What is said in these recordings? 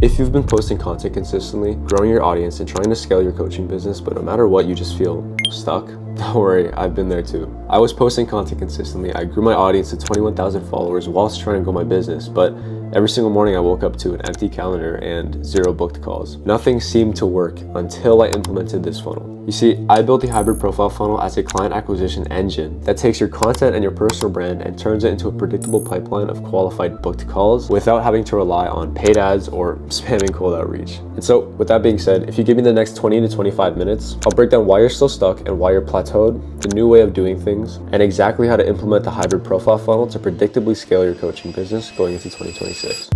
If you've been posting content consistently, growing your audience, and trying to scale your coaching business, but no matter what, you just feel stuck, don't worry, I've been there too. I was posting content consistently. I grew my audience to 21,000 followers whilst trying to grow my business, but every single morning I woke up to an empty calendar and 0 booked calls. Nothing seemed to work until I implemented this funnel. You see, I built the hybrid profile funnel as a client acquisition engine that takes your content and your personal brand and turns it into a predictable pipeline of qualified booked calls without having to rely on paid ads or spamming cold outreach. And so with that being said, if you give me the next 20 to 25 minutes, I'll break down why you're still stuck and why you're plateaued, the new way of doing things, and exactly how to implement the hybrid profile funnel to predictably scale your coaching business going into 2026.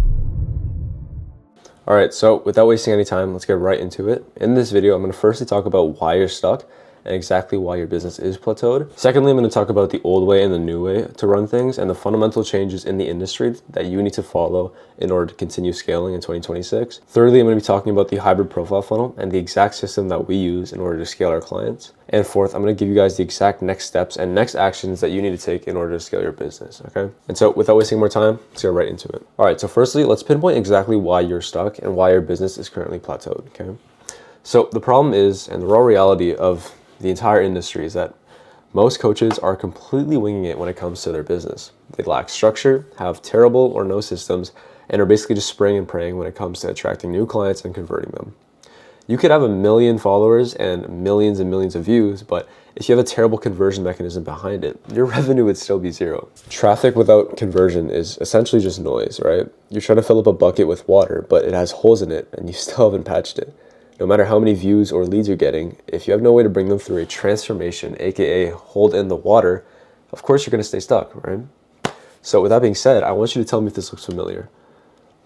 All right, so without wasting any time, let's get right into it. In this video, I'm going to firstly talk about why you're stuck and exactly why your business is plateaued. Secondly, I'm going to talk about the old way and the new way to run things and the fundamental changes in the industry that you need to follow in order to continue scaling in 2026. Thirdly, I'm going to be talking about the hybrid profile funnel and the exact system that we use in order to scale our clients. And fourth, I'm going to give you guys the exact next steps and next actions that you need to take in order to scale your business, okay? And so without wasting more time, let's get right into it. All right, so firstly, let's pinpoint exactly why you're stuck and why your business is currently plateaued, okay? So the problem is, and the raw reality of the entire industry is that most coaches are completely winging it when it comes to their business. They lack structure, have terrible or no systems, and are basically just spraying and praying when it comes to attracting new clients and converting them. You could have 1 million followers and millions of views, but if you have a terrible conversion mechanism behind it, your revenue would still be zero. Traffic without conversion is essentially just noise, right? You're trying to fill up a bucket with water, but it has holes in it and you still haven't patched it. No matter how many views or leads you're getting, if you have no way to bring them through a transformation, aka hold in the water, of course you're going to stay stuck, right? So with that being said, I want you to tell me if this looks familiar.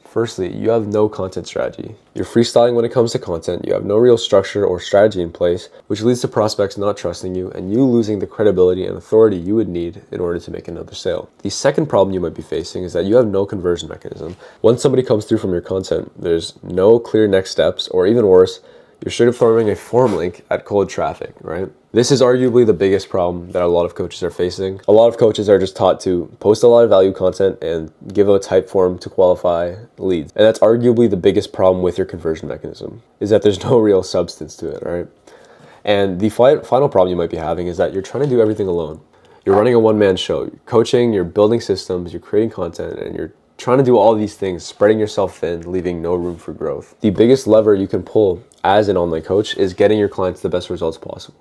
Firstly, you have no content strategy. You're freestyling when it comes to content. You have no real structure or strategy in place, which leads to prospects not trusting you and you losing the credibility and authority you would need in order to make another sale. The second problem you might be facing is that you have no conversion mechanism. Once somebody comes through from your content, there's no clear next steps, or even worse, you're straight up throwing a form link at cold traffic, right? This is arguably the biggest problem that a lot of coaches are facing. A lot of coaches are just taught to post a lot of value content and give a type form to qualify leads. And that's arguably the biggest problem with your conversion mechanism, is that there's no real substance to it, right? And the final problem you might be having is that you're trying to do everything alone. You're running a one-man show. You're coaching, you're building systems, you're creating content, and you're trying to do all these things, spreading yourself thin, leaving no room for growth. The biggest lever you can pull as an online coach is getting your clients the best results possible.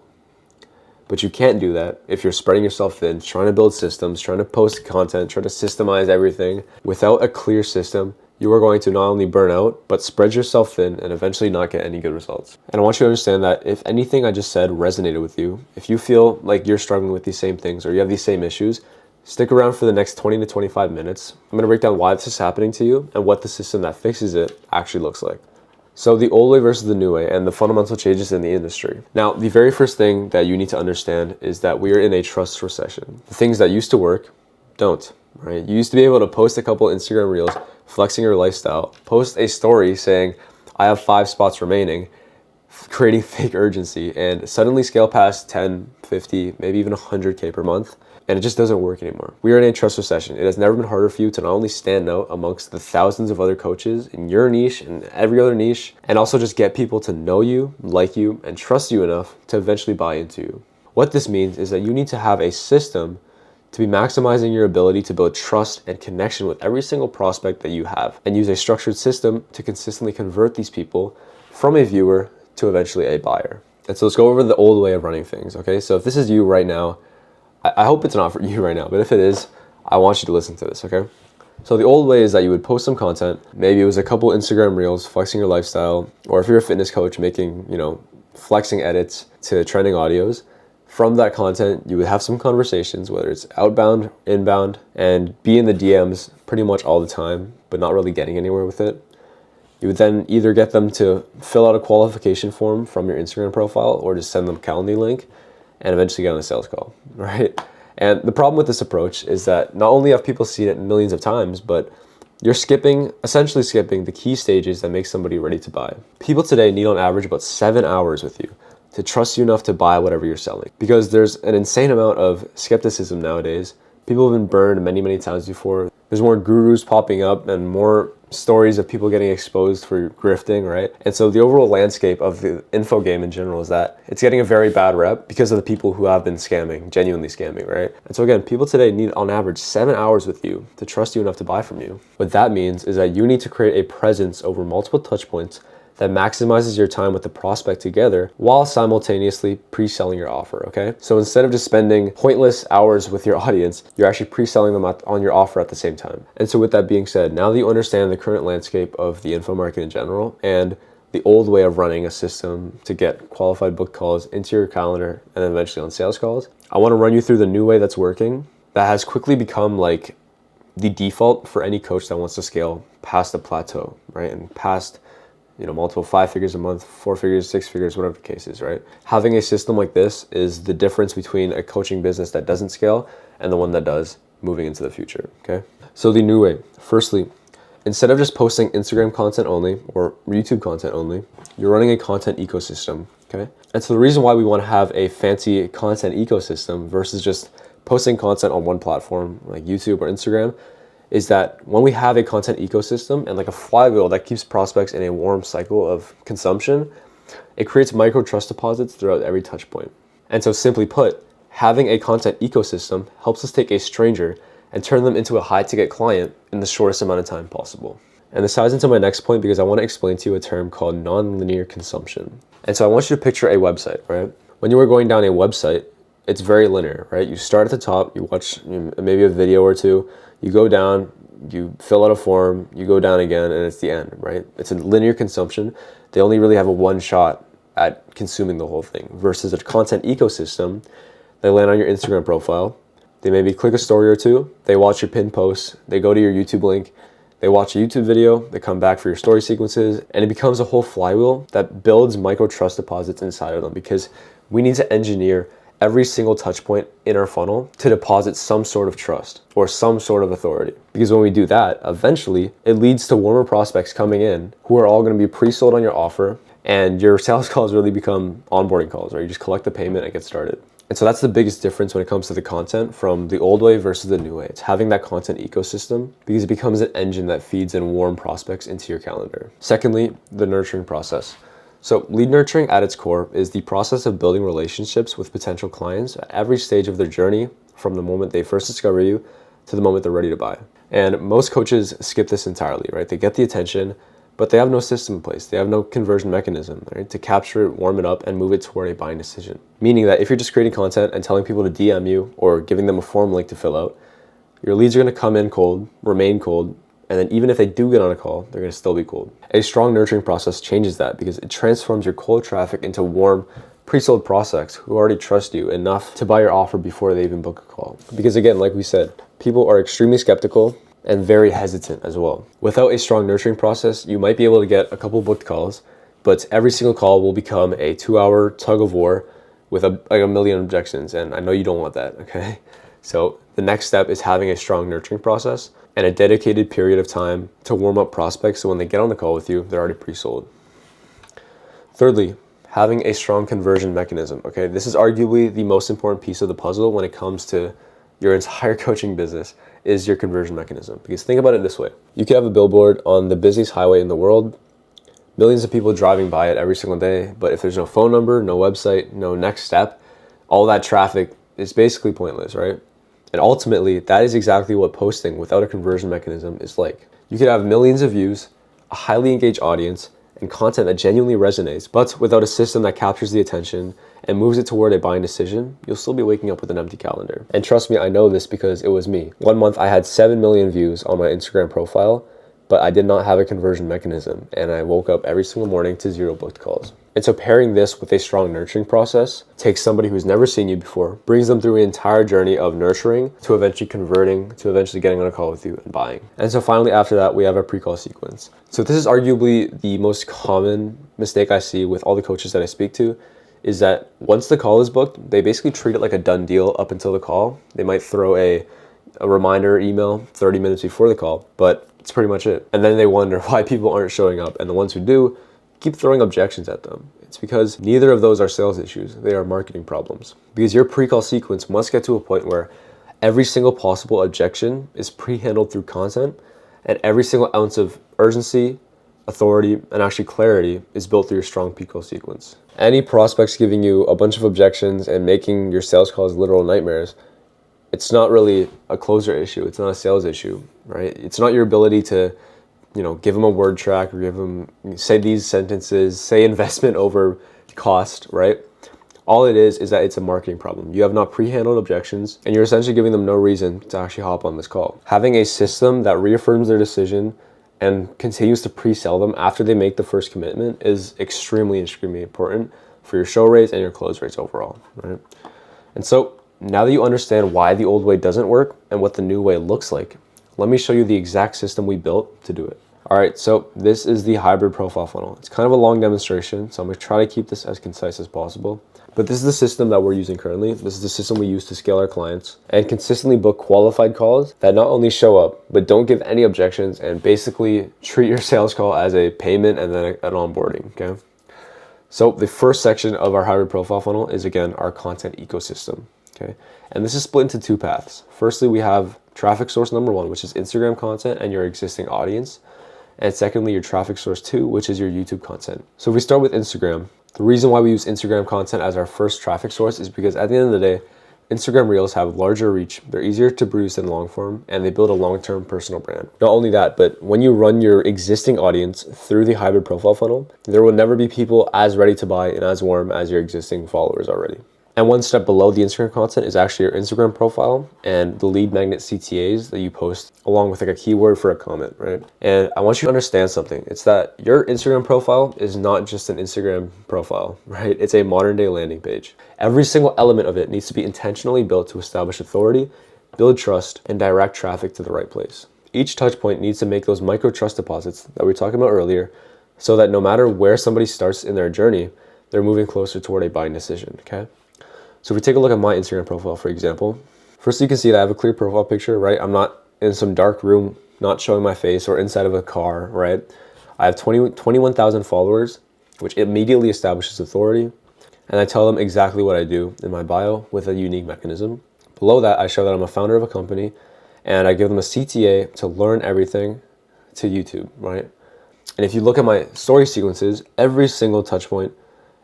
But you can't do that if you're spreading yourself thin, trying to build systems, trying to post content, trying to systemize everything. Without a clear system, you are going to not only burn out, but spread yourself thin and eventually not get any good results. And I want you to understand that if anything I just said resonated with you, if you feel like you're struggling with these same things or you have these same issues, stick around for the next 20 to 25 minutes. I'm going to break down why this is happening to you and what the system that fixes it actually looks like. So the old way versus the new way and the fundamental changes in the industry. Now, the very first thing that you need to understand is that we are in a trust recession. The things that used to work don't, right? You used to be able to post a couple Instagram reels, flexing your lifestyle, post a story saying, I have 5 spots remaining, creating fake urgency, and suddenly scale past 10, 50, maybe even 100K per month. And it just doesn't work anymore. We are in a trust recession. It has never been harder for you to not only stand out amongst the thousands of other coaches in your niche and every other niche, and also just get people to know you, like you, and trust you enough to eventually buy into you. What this means is that you need to have a system to be maximizing your ability to build trust and connection with every single prospect that you have, and use a structured system to consistently convert these people from a viewer to eventually a buyer. And so let's go over the old way of running things, okay? So if this is you right now, I hope it's not for you right now, but if it is, I want you to listen to this, okay? So the old way is that you would post some content. Maybe it was a couple Instagram reels flexing your lifestyle, or if you're a fitness coach making, flexing edits to trending audios. From that content, you would have some conversations, whether it's outbound, inbound, and be in the DMs pretty much all the time, but not really getting anywhere with it. You would then either get them to fill out a qualification form from your Instagram profile or just send them a Calendly link and eventually get on a sales call, right? And the problem with this approach is that not only have people seen it millions of times, but you're essentially skipping the key stages that make somebody ready to buy. People today need on average about 7 hours with you to trust you enough to buy whatever you're selling. Because there's an insane amount of skepticism nowadays. People have been burned many times before. There's more gurus popping up and more stories of people getting exposed for grifting, right? And so the overall landscape of the info game in general is that it's getting a very bad rep because of the people who have been scamming, genuinely scamming, right? And so again, people today need on average 7 hours with you to trust you enough to buy from you. What that means is that you need to create a presence over multiple touch points that maximizes your time with the prospect together while simultaneously pre-selling your offer, okay? So instead of just spending pointless hours with your audience, you're actually pre-selling them on your offer at the same time. And so with that being said, now that you understand the current landscape of the info market in general and the old way of running a system to get qualified book calls into your calendar and then eventually on sales calls, I wanna run you through the new way that's working that has quickly become like the default for any coach that wants to scale past a plateau, right? And past multiple 5 figures a month, 4 figures, 6 figures, whatever the case is, right? Having a system like this is the difference between a coaching business that doesn't scale and the one that does moving into the future, okay? So the new way, firstly, instead of just posting Instagram content only or YouTube content only, you're running a content ecosystem, okay? And so the reason why we want to have a fancy content ecosystem versus just posting content on one platform like YouTube or Instagram is that when we have a content ecosystem and like a flywheel that keeps prospects in a warm cycle of consumption, it creates micro trust deposits throughout every touch point. And so simply put, having a content ecosystem helps us take a stranger and turn them into a high ticket client in the shortest amount of time possible. And this ties into my next point because I want to explain to you a term called non-linear consumption. And so I want you to picture a website, right? When you are going down a website, it's very linear, right? You start at the top, you watch maybe a video or two, you go down, you fill out a form, you go down again, and it's the end, right? It's a linear consumption. They only really have a one shot at consuming the whole thing versus a content ecosystem. They land on your Instagram profile. They maybe click a story or two. They watch your pinned post. They go to your YouTube link. They watch a YouTube video. They come back for your story sequences, and it becomes a whole flywheel that builds micro trust deposits inside of them because we need to engineer every single touch point in our funnel to deposit some sort of trust or some sort of authority. Because when we do that, eventually it leads to warmer prospects coming in who are all going to be pre-sold on your offer, and your sales calls really become onboarding calls, right? You just collect the payment and get started. And so that's the biggest difference when it comes to the content from the old way versus the new way. It's having that content ecosystem because it becomes an engine that feeds in warm prospects into your calendar. Secondly, the nurturing process. So lead nurturing at its core is the process of building relationships with potential clients at every stage of their journey from the moment they first discover you to the moment they're ready to buy. And most coaches skip this entirely, right? They get the attention, but they have no system in place. They have no conversion mechanism, right, to capture it, warm it up, and move it toward a buying decision. Meaning that if you're just creating content and telling people to DM you or giving them a form link to fill out, your leads are going to come in cold, remain cold, and then even if they do get on a call, they're going to still be cold. A strong nurturing process changes that because it transforms your cold traffic into warm, pre-sold prospects who already trust you enough to buy your offer before they even book a call. Because again, like we said, people are extremely skeptical and very hesitant as well. Without a strong nurturing process, you might be able to get a couple booked calls, but every single call will become a 2-hour tug of war with a million objections. And I know you don't want that, okay? So the next step is having a strong nurturing process and a dedicated period of time to warm up prospects so when they get on the call with you, they're already pre-sold. Thirdly, having a strong conversion mechanism, okay? This is arguably the most important piece of the puzzle when it comes to your entire coaching business is your conversion mechanism. Because think about it this way. You could have a billboard on the busiest highway in the world, millions of people driving by it every single day, but if there's no phone number, no website, no next step, all that traffic is basically pointless, right? And ultimately, that is exactly what posting without a conversion mechanism is like. You could have millions of views, a highly engaged audience, and content that genuinely resonates, but without a system that captures the attention and moves it toward a buying decision, you'll still be waking up with an empty calendar. And trust me, I know this because it was me. 1 month, I had 7 million views on my Instagram profile, but I did not have a conversion mechanism, and I woke up every single morning to 0 booked calls. And so pairing this with a strong nurturing process takes somebody who's never seen you before, brings them through an entire journey of nurturing to eventually converting, to eventually getting on a call with you and buying. And so finally after that, we have a pre-call sequence. So this is arguably the most common mistake I see with all the coaches that I speak to is that once the call is booked, they basically treat it like a done deal up until the call. They might throw a reminder email 30 minutes before the call, but it's pretty much it. And then they wonder why people aren't showing up. And the ones who do keep throwing objections at them. It's because neither of those are sales issues. They are marketing problems. Because your pre-call sequence must get to a point where every single possible objection is pre-handled through content And every single ounce of urgency, authority, and actually clarity is built through your strong PICO sequence. Any prospects giving you a bunch of objections and making your sales calls literal nightmares, it's not really a closer issue. It's not a sales issue, right? It's not your ability to, give them a word track or give them, say these sentences, say investment over cost, right? All it is that it's a marketing problem. You have not pre-handled objections and you're essentially giving them no reason to actually hop on this call. Having a system that reaffirms their decision and continues to pre-sell them after they make the first commitment is extremely important for your show rates and your close rates overall, right? And so now that you understand why the old way doesn't work and what the new way looks like, let me show you the exact system we built to do it. All right, so this is the hybrid profile funnel. It's kind of a long demonstration, so I'm gonna try to keep this as concise as possible. But this is the system that we're using currently. This is the system we use to scale our clients and consistently book qualified calls that not only show up, but don't give any objections and basically treat your sales call as a payment and then an onboarding, okay? So the first section of our hybrid profile funnel is, again, our content ecosystem. Okay, and this is split into two paths. Firstly, we have traffic source number 1, which is Instagram content and your existing audience. And secondly, your traffic source 2, which is your YouTube content. So if we start with Instagram, the reason why we use Instagram content as our first traffic source is because at the end of the day, Instagram Reels have larger reach, they're easier to produce than long form, and they build a long-term personal brand. Not only that, but when you run your existing audience through the hybrid profile funnel, there will never be people as ready to buy and as warm as your existing followers already. And one step below the Instagram content is actually your Instagram profile and the lead magnet CTAs that you post along with like a keyword for a comment, right? And I want you to understand something. It's that your Instagram profile is not just an Instagram profile, right? It's a modern day landing page. Every single element of it needs to be intentionally built to establish authority, build trust, and direct traffic to the right place. Each touch point needs to make those micro trust deposits that we were talking about earlier so that no matter where somebody starts in their journey, they're moving closer toward a buying decision, okay? So if we take a look at my Instagram profile, for example, first you can see that I have a clear profile picture, right? I'm not in some dark room, not showing my face or inside of a car, right? I have 21,000 followers, which immediately establishes authority. And I tell them exactly what I do in my bio with a unique mechanism. Below that, I show that I'm a founder of a company and I give them a CTA to learn everything to YouTube, right? And if you look at my story sequences, every single touch point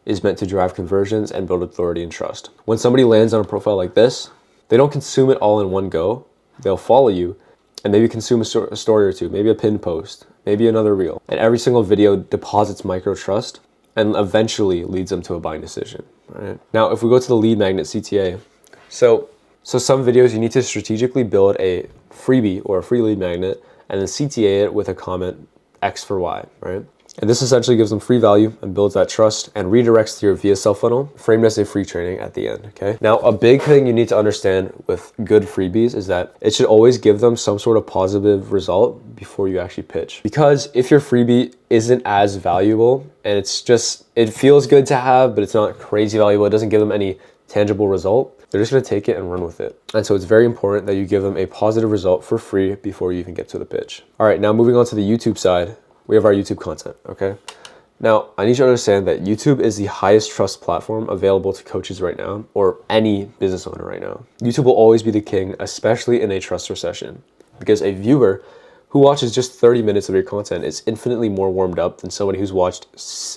is meant to drive conversions and build authority and trust. When somebody lands on a profile like this, they don't consume it all in one go. They'll follow you and maybe consume a story or two, maybe a pinned post, maybe another reel. And every single video deposits micro trust and eventually leads them to a buying decision, right? Now, if we go to the lead magnet CTA, so some videos you need to strategically build a freebie or a free lead magnet and then CTA it with a comment X for Y, right? And this essentially gives them free value and builds that trust and redirects to your VSL funnel, framed as a free training at the end, okay? Now, a big thing you need to understand with good freebies is that it should always give them some sort of positive result before you actually pitch. Because if your freebie isn't as valuable and it feels good to have, but it's not crazy valuable, it doesn't give them any tangible result, they're just gonna take it and run with it. And so it's very important that you give them a positive result for free before you even get to the pitch. All right, now moving on to the YouTube side, we have our YouTube content, okay? Now, I need you to understand that YouTube is the highest trust platform available to coaches right now, or any business owner right now. YouTube will always be the king, especially in a trust recession, because a viewer who watches just 30 minutes of your content is infinitely more warmed up than somebody who's watched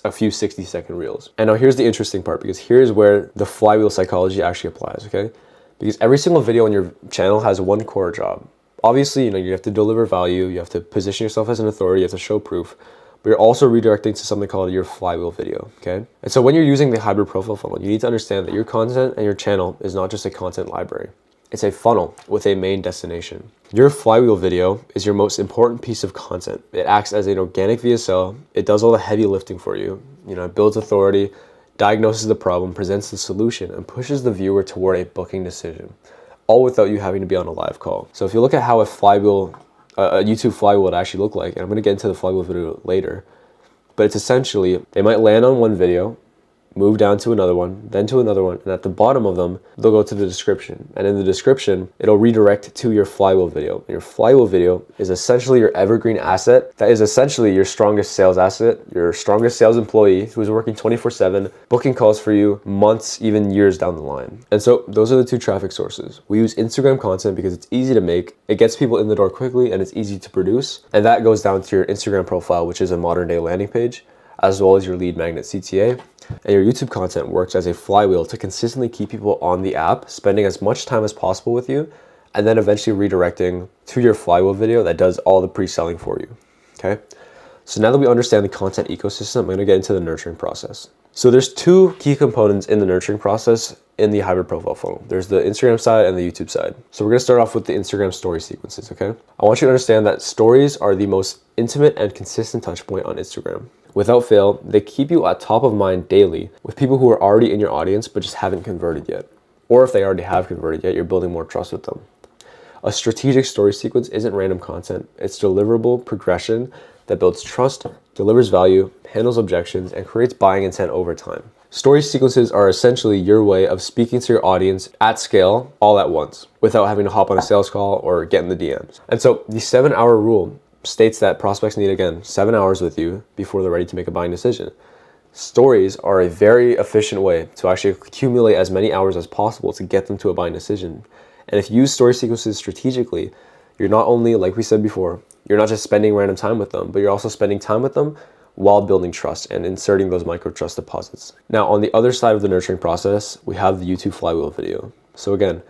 a few 60-second reels. And now here's the interesting part, because here's where the flywheel psychology actually applies, okay? Because every single video on your channel has one core job. Obviously, you have to deliver value, you have to position yourself as an authority, you have to show proof, but you're also redirecting to something called your flywheel video, okay? And so when you're using the hybrid profile funnel, you need to understand that your content and your channel is not just a content library. It's a funnel with a main destination. Your flywheel video is your most important piece of content. It acts as an organic VSL, it does all the heavy lifting for you, it builds authority, diagnoses the problem, presents the solution, and pushes the viewer toward a booking decision, all without you having to be on a live call. So if you look at how a YouTube flywheel would actually look like, and I'm gonna get into the flywheel video later, but it's essentially, they might land on one video, move down to another one, then to another one, and at the bottom of them, they'll go to the description. And in the description, it'll redirect to your flywheel video. And your flywheel video is essentially your evergreen asset. That is essentially your strongest sales asset, your strongest sales employee who's working 24/7, booking calls for you months, even years down the line. And so those are the two traffic sources. We use Instagram content because it's easy to make, it gets people in the door quickly, and it's easy to produce. And that goes down to your Instagram profile, which is a modern day landing page, as well as your lead magnet CTA. And your YouTube content works as a flywheel to consistently keep people on the app, spending as much time as possible with you, and then eventually redirecting to your flywheel video that does all the pre-selling for you, okay? So now that we understand the content ecosystem, I'm gonna get into the nurturing process. So there's two key components in the nurturing process in the hybrid profile funnel. There's the Instagram side and the YouTube side. So we're gonna start off with the Instagram story sequences, okay? I want you to understand that stories are the most intimate and consistent touch point on Instagram. Without fail, they keep you at top of mind daily with people who are already in your audience but just haven't converted yet. Or if they already have converted yet, you're building more trust with them. A strategic story sequence isn't random content. It's deliverable progression that builds trust, delivers value, handles objections, and creates buying intent over time. Story sequences are essentially your way of speaking to your audience at scale all at once without having to hop on a sales call or get in the DMs. And so the 7-hour rule states that prospects need, again, 7 hours with you before they're ready to make a buying decision. Stories are a very efficient way to actually accumulate as many hours as possible to get them to a buying decision. And if you use story sequences strategically, you're not only, like we said before, you're not just spending random time with them, but you're also spending time with them while building trust and inserting those micro trust deposits. Now, on the other side of the nurturing process, we have the YouTube flywheel video. So again,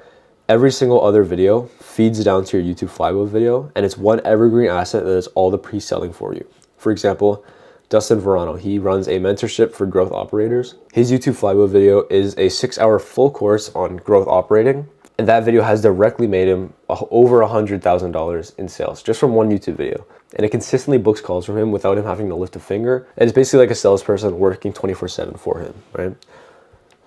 every single other video feeds down to your YouTube flywheel video, and it's one evergreen asset that is all the pre-selling for you. For example, Dustin Verano, he runs a mentorship for growth operators. His YouTube flywheel video is a 6-hour full course on growth operating, and that video has directly made him over $100,000 in sales just from one YouTube video. And it consistently books calls from him without him having to lift a finger. And it's basically like a salesperson working 24/7 for him, right?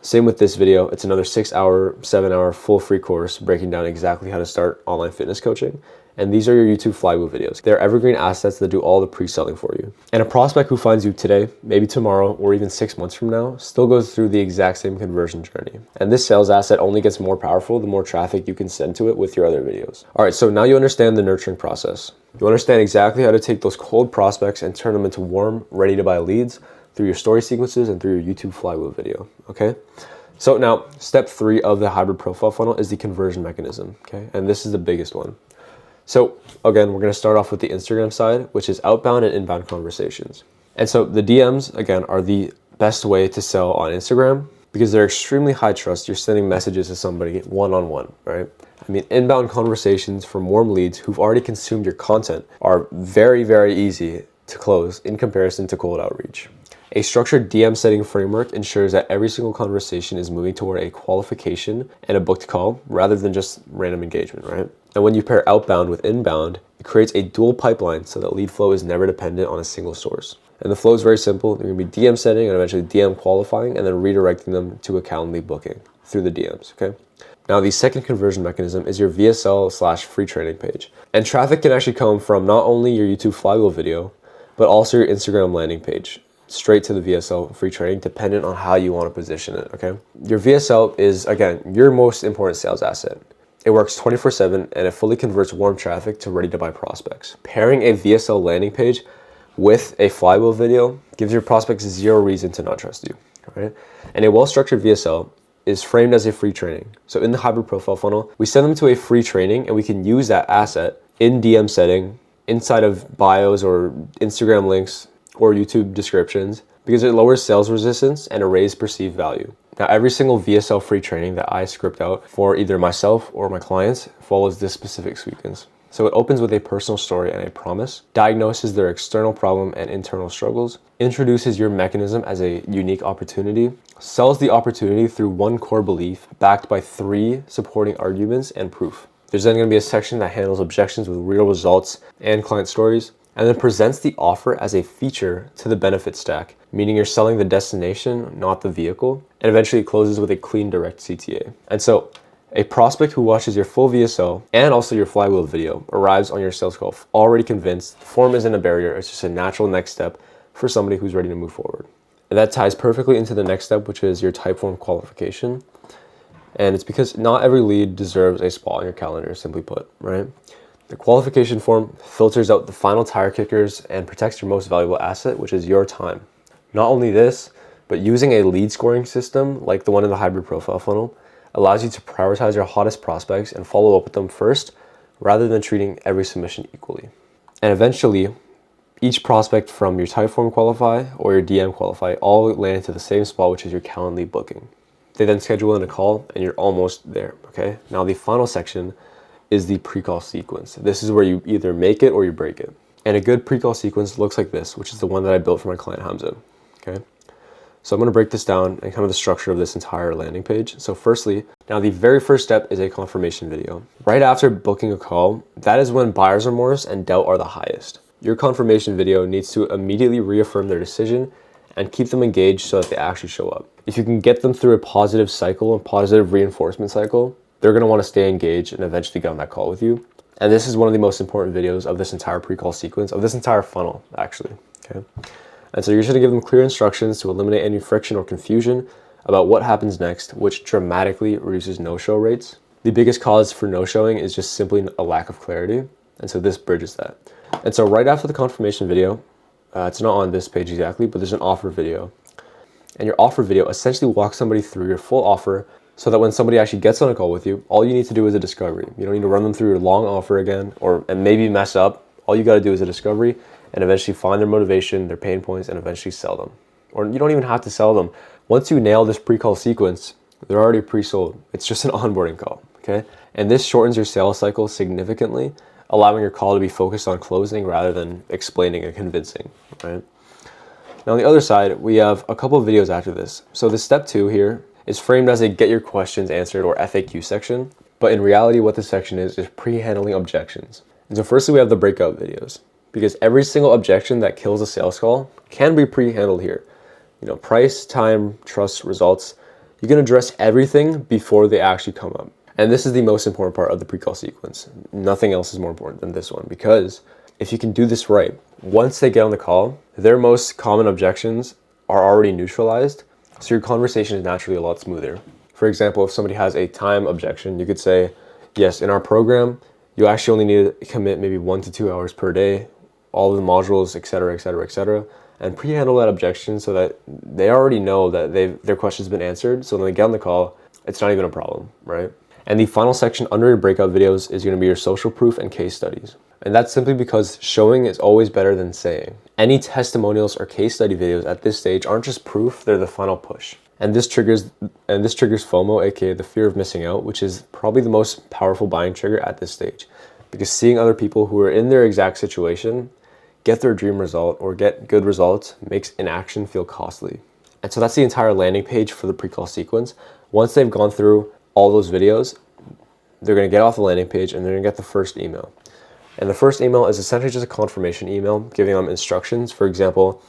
Same with this video. It's another 6-hour, 7-hour full free course breaking down exactly how to start online fitness coaching. And these are your YouTube flywheel videos. They're evergreen assets that do all the pre-selling for you. And a prospect who finds you today, maybe tomorrow, or even 6 months from now, still goes through the exact same conversion journey. And this sales asset only gets more powerful the more traffic you can send to it with your other videos. All right, so now you understand the nurturing process. You understand exactly how to take those cold prospects and turn them into warm, ready to buy leads through your story sequences and through your YouTube flywheel video, okay? So now, step 3 of the hybrid profile funnel is the conversion mechanism, okay? And this is the biggest one. So again, we're gonna start off with the Instagram side, which is outbound and inbound conversations. And so the DMs, again, are the best way to sell on Instagram because they're extremely high trust. You're sending messages to somebody one-on-one, right? I mean, inbound conversations from warm leads who've already consumed your content are very, very easy to close in comparison to cold outreach. A structured DM setting framework ensures that every single conversation is moving toward a qualification and a booked call rather than just random engagement, right? And when you pair outbound with inbound, it creates a dual pipeline so that lead flow is never dependent on a single source. And the flow is very simple. You're gonna be DM setting and eventually DM qualifying and then redirecting them to a Calendly booking through the DMs, okay? Now, the second conversion mechanism is your VSL/free training page. And traffic can actually come from not only your YouTube flywheel video, but also your Instagram landing page, straight to the VSL free training, dependent on how you want to position it, okay? Your VSL is, again, your most important sales asset. It works 24/7 and it fully converts warm traffic to ready to buy prospects. Pairing a VSL landing page with a flywheel video gives your prospects zero reason to not trust you, right? And a well-structured VSL is framed as a free training. So in the hybrid profile funnel, we send them to a free training and we can use that asset in DM setting, inside of bios or Instagram links or YouTube descriptions, because it lowers sales resistance and it raises perceived value. Now, every single VSL free training that I script out for either myself or my clients follows this specific sequence. So it opens with a personal story and a promise, diagnoses their external problem and internal struggles, introduces your mechanism as a unique opportunity, sells the opportunity through one core belief backed by 3 supporting arguments and proof. There's then going to be a section that handles objections with real results and client stories, and then presents the offer as a feature to the benefit stack, meaning you're selling the destination, not the vehicle, and eventually it closes with a clean direct CTA. And so a prospect who watches your full VSL and also your flywheel video arrives on your sales call already convinced the form isn't a barrier, it's just a natural next step for somebody who's ready to move forward. And that ties perfectly into the next step, which is your type form qualification. And it's because not every lead deserves a spot on your calendar, simply put, right? The qualification form filters out the final tire kickers and protects your most valuable asset, which is your time. Not only this, but using a lead scoring system like the one in the hybrid profile funnel allows you to prioritize your hottest prospects and follow up with them first, rather than treating every submission equally. And eventually, each prospect from your Typeform qualify or your DM qualify all land into the same spot, which is your Calendly booking. They then schedule in a call and you're almost there, okay? Now the final section is the pre-call sequence. This is where you either make it or you break it. And a good pre-call sequence looks like this, which is the one that I built for my client Hamza, okay? So I'm gonna break this down and kind of the structure of this entire landing page. So firstly, now the very first step is a confirmation video. Right after booking a call, that is when buyer's remorse and doubt are the highest. Your confirmation video needs to immediately reaffirm their decision and keep them engaged so that they actually show up. If you can get them through a positive cycle, a positive reinforcement cycle, they're gonna wanna stay engaged and eventually get on that call with you. And this is one of the most important videos of this entire pre-call sequence, of this entire funnel, actually, okay? And so you're just gonna give them clear instructions to eliminate any friction or confusion about what happens next, which dramatically reduces no-show rates. The biggest cause for no-showing is just simply a lack of clarity. And so this bridges that. And so right after the confirmation video, it's not on this page exactly, but there's an offer video. And your offer video essentially walks somebody through your full offer so that when somebody actually gets on a call with you, all you need to do is a discovery. You don't need to run them through your long offer again and maybe mess up. All you gotta do is a discovery and eventually find their motivation, their pain points, and eventually sell them. Or you don't even have to sell them. Once you nail this pre-call sequence, they're already pre-sold. It's just an onboarding call, okay? And this shortens your sales cycle significantly, allowing your call to be focused on closing rather than explaining and convincing, right? Now on the other side, we have a couple of videos after this. So the step 2 here is framed as a get your questions answered or FAQ section, but in reality what this section is pre-handling objections. And so firstly we have the breakout videos, because every single objection that kills a sales call can be pre-handled here. You know, price, time, trust, results. You can address everything before they actually come up. And this is the most important part of the pre-call sequence. Nothing else is more important than this one, because if you can do this right, once they get on the call, their most common objections are already neutralized, so your conversation is naturally a lot smoother. For example, if somebody has a time objection, you could say, yes, in our program, you actually only need to commit maybe 1 to 2 hours per day, all of the modules, et cetera, et cetera, et cetera, and pre-handle that objection so that they already know that their question's been answered. So when they get on the call, it's not even a problem, right? And the final section under your breakout videos is gonna be your social proof and case studies. And that's simply because showing is always better than saying. Any testimonials or case study videos at this stage aren't just proof, they're the final push. And this triggers FOMO, aka the fear of missing out, which is probably the most powerful buying trigger at this stage. Because seeing other people who are in their exact situation get their dream result or get good results makes inaction feel costly. And so that's the entire landing page for the pre-call sequence. Once they've gone through all those videos, they're gonna get off the landing page and they're gonna get the first email. And the first email is essentially just a confirmation email, giving them instructions. For example,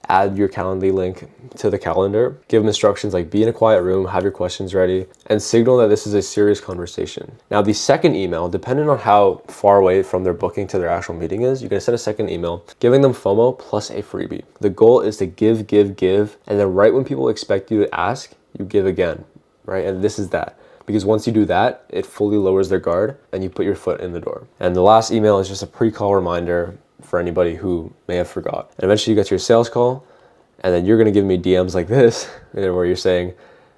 add your Calendly link to the calendar, give them instructions like be in a quiet room, have your questions ready, and signal that this is a serious conversation. Now the second email, depending on how far away from their booking to their actual meeting is, you're gonna send a second email, giving them FOMO plus a freebie. The goal is to give, and then right when people expect you to ask, you give again, right? And this is that. Because once you do that, it fully lowers their guard and you put your foot in the door. And the last email is just a pre-call reminder for anybody who may have forgot. And eventually you get to your sales call, and then you're gonna give me DMs like this, where you're saying,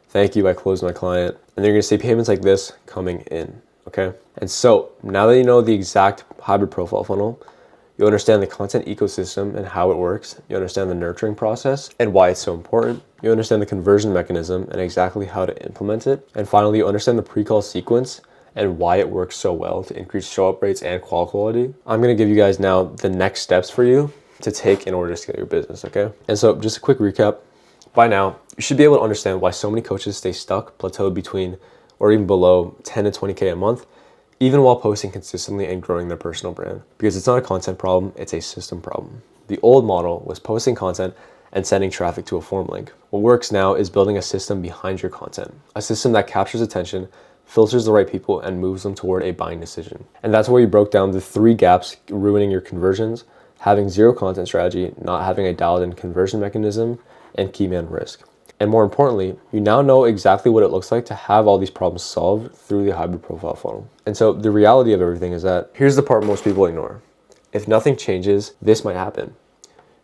thank you, I closed my client. And they're gonna say payments like this coming in, okay? And so now that you know the exact hybrid profile funnel, you understand the content ecosystem and how it works. You understand the nurturing process and why it's so important. You understand the conversion mechanism and exactly how to implement it. And finally, you understand the pre-call sequence and why it works so well to increase show-up rates and call quality. I'm gonna give you guys now the next steps for you to take in order to scale your business, okay? And so just a quick recap. By now, you should be able to understand why so many coaches stay stuck, plateaued between or even below 10 to 20K a month, even while posting consistently and growing their personal brand. Because it's not a content problem, it's a system problem. The old model was posting content and sending traffic to a form link. What works now is building a system behind your content, a system that captures attention, filters the right people, and moves them toward a buying decision. And that's where you broke down the 3 gaps ruining your conversions: having zero content strategy, not having a dialed in conversion mechanism, and key man risk. And more importantly, you now know exactly what it looks like to have all these problems solved through the hybrid profile funnel. And so the reality of everything is that here's the part most people ignore. If nothing changes, this might happen.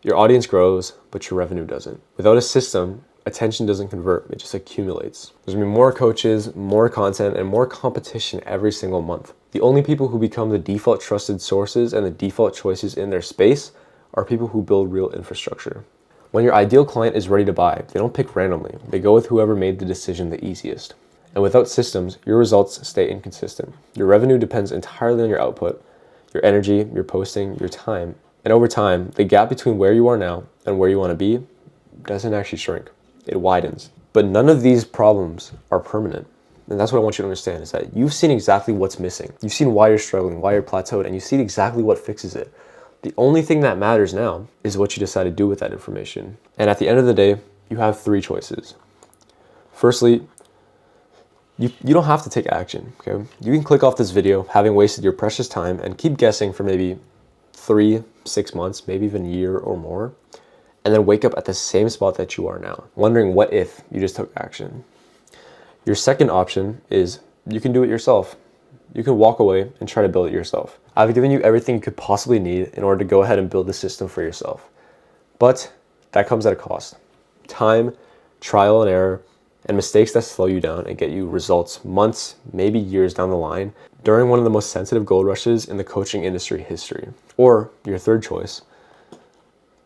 Your audience grows, but your revenue doesn't. Without a system, attention doesn't convert, it just accumulates. There's gonna be more coaches, more content, and more competition every single month. The only people who become the default trusted sources and the default choices in their space are people who build real infrastructure. When your ideal client is ready to buy, they don't pick randomly. They go with whoever made the decision the easiest. And without systems, your results stay inconsistent. Your revenue depends entirely on your output, your energy, your posting, your time. And over time, the gap between where you are now and where you want to be doesn't actually shrink. It widens. But none of these problems are permanent. And that's what I want you to understand, is that you've seen exactly what's missing. You've seen why you're struggling, why you're plateaued, and you see exactly what fixes it. The only thing that matters now is what you decide to do with that information. And at the end of the day, you have three choices. Firstly, you don't have to take action, okay? You can click off this video having wasted your precious time and keep guessing for maybe 3, 6 months, maybe even a year or more, and then wake up at the same spot that you are now, wondering what if you just took action. Your second option is you can do it yourself. You can walk away and try to build it yourself. I've given you everything you could possibly need in order to go ahead and build the system for yourself. But that comes at a cost. Time, trial and error, and mistakes that slow you down and get you results months, maybe years down the line during one of the most sensitive gold rushes in the coaching industry history. Or your third choice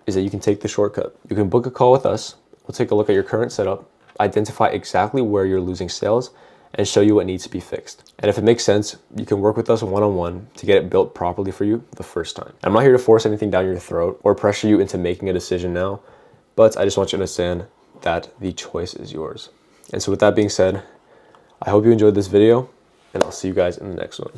is that you can take the shortcut. You can book a call with us. We'll take a look at your current setup, identify exactly where you're losing sales, and show you what needs to be fixed. And if it makes sense, you can work with us one-on-one to get it built properly for you the first time. I'm not here to force anything down your throat or pressure you into making a decision now, but I just want you to understand that the choice is yours. And so with that being said, I hope you enjoyed this video, and I'll see you guys in the next one.